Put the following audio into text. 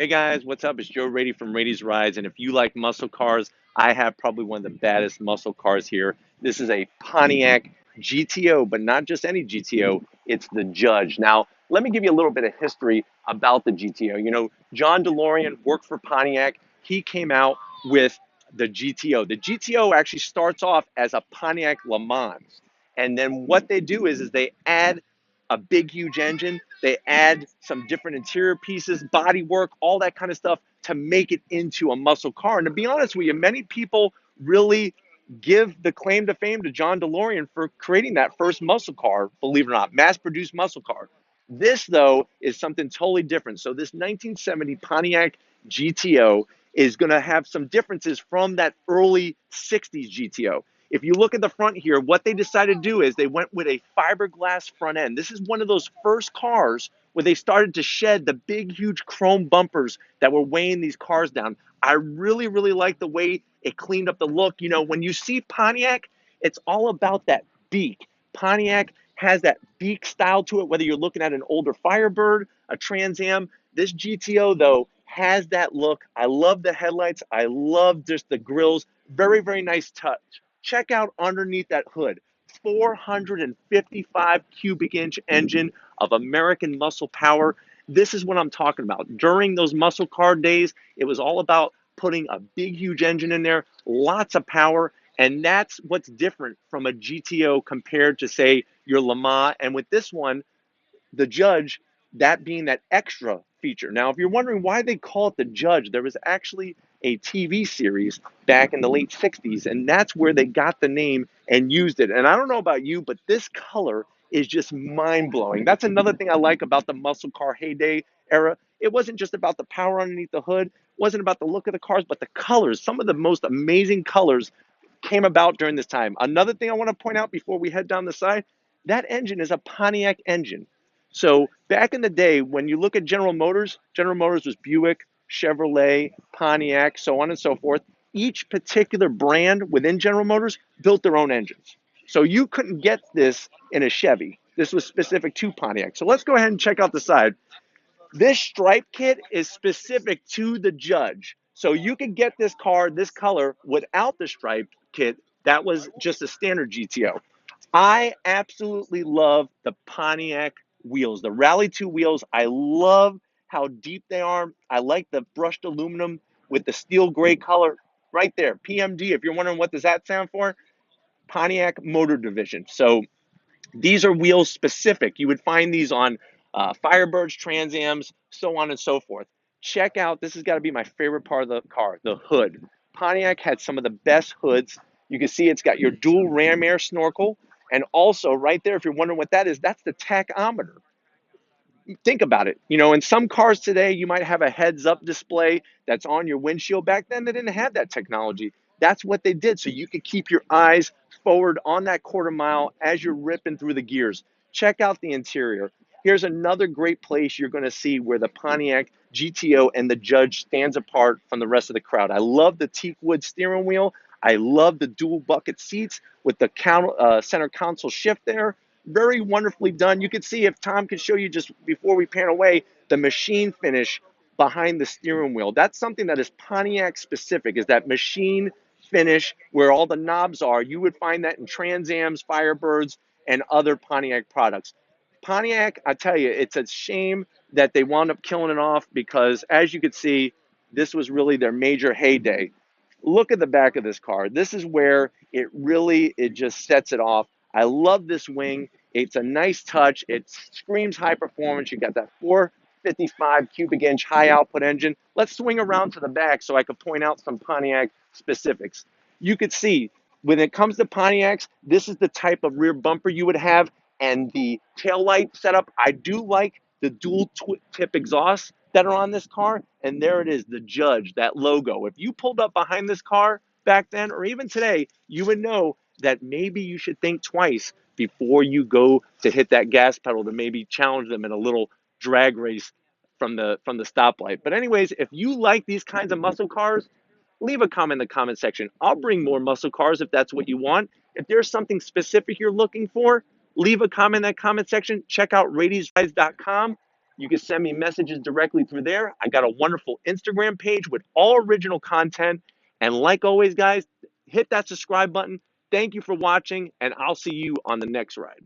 Hey guys, what's up? It's Joe Raiti from Raiti's Rides, and if you like muscle cars, I have probably one of the baddest muscle cars here. This is a Pontiac GTO, but not just any GTO, it's the Judge. Now, let me give you a little bit of history about the GTO. You know, John DeLorean worked for Pontiac. He came out with the GTO. The GTO actually starts off as a Pontiac Le Mans. And then what they do is they add a big, huge engine. They add some different interior pieces, body work, all that kind of stuff to make it into a muscle car. And to be honest with you, many people really give the claim to fame to John DeLorean for creating that first muscle car, believe it or not, mass-produced muscle car. This, though, is something totally different. So this 1970 Pontiac GTO is going to have some differences from that early 60s GTO. If you look at the front here, what they decided to do is they went with a fiberglass front end. This is one of those first cars where they started to shed the big, huge chrome bumpers that were weighing these cars down. I really, really like the way it cleaned up the look. You know, when you see Pontiac, it's all about that beak. Pontiac has that beak style to it, whether you're looking at an older Firebird, a Trans Am. This GTO, though, has that look. I love the headlights. I love just the grills. Very, very nice touch. Check out underneath that hood. 455 cubic inch engine of American muscle power. This is what I'm talking about. During those muscle car days, it was all about putting a big, huge engine in there, lots of power, and that's what's different from a GTO compared to, say, your Le Mans. And with this one, the Judge, that being that extra feature. Now, if you're wondering why they call it the Judge, there was actually a TV series back in the late 60s, and that's where they got the name and used it. And I don't know about you, but this color is just mind-blowing. That's another thing I like about the muscle car heyday era. It wasn't just about the power underneath the hood, it wasn't about the look of the cars, but the colors. Some of the most amazing colors came about during this time. Another thing I want to point out before we head down the side, that engine is a Pontiac engine. So back in the day, when you look at General Motors was Buick, Chevrolet, Pontiac, so on and so forth. Each particular brand within General Motors built their own engines. So you couldn't get this in a Chevy. This was specific to Pontiac. So let's go ahead and check out the side. This stripe kit is specific to the Judge. So you could get this car, this color, without the stripe kit. That was just a standard GTO. I absolutely love the Pontiac wheels, the Rally 2 wheels. I love how deep they are. I like the brushed aluminum with the steel gray color right there. PMD, if you're wondering what does that stand for, Pontiac Motor Division. So these are wheels specific. You would find these on Firebirds, Trans Ams, so on and so forth. Check out, this has got to be my favorite part of the car, the hood. Pontiac had some of the best hoods. You can see it's got your dual ram air snorkel. And also right there, if you're wondering what that is, that's the tachometer. Think about it. You know, in some cars today, you might have a heads up display that's on your windshield. Back then, they didn't have that technology. That's what they did. So you could keep your eyes forward on that quarter mile as you're ripping through the gears. Check out the interior. Here's another great place you're going to see where the Pontiac GTO and the Judge stands apart from the rest of the crowd. I love the teak wood steering wheel. I love the dual bucket seats with the center console shift there. Very wonderfully done. You can see, if Tom could show you just before we pan away, the machine finish behind the steering wheel. That's something that is Pontiac specific, is that machine finish where all the knobs are. You would find that in Trans Ams, Firebirds, and other Pontiac products. Pontiac, I tell you, it's a shame that they wound up killing it off because, as you could see, this was really their major heyday. Look at the back of this car. This is where it just sets it off. I love this wing. It's a nice touch. It screams high performance. You got that 455 cubic inch high output engine. Let's swing around to the back so I could point out some Pontiac specifics. You could see when it comes to Pontiacs, this is the type of rear bumper you would have, and the taillight setup. I do like the dual tip exhausts that are on this car, and there it is, the Judge, that logo. If you pulled up behind this car back then, or even today, you would know that maybe you should think twice before you go to hit that gas pedal to maybe challenge them in a little drag race from the stoplight. But anyways, if you like these kinds of muscle cars, leave a comment in the comment section. I'll bring more muscle cars if that's what you want. If there's something specific you're looking for, leave a comment in that comment section. Check out raitiesrides.com. You can send me messages directly through there. I got a wonderful Instagram page with all original content. And like always, guys, hit that subscribe button. Thank you for watching, and I'll see you on the next ride.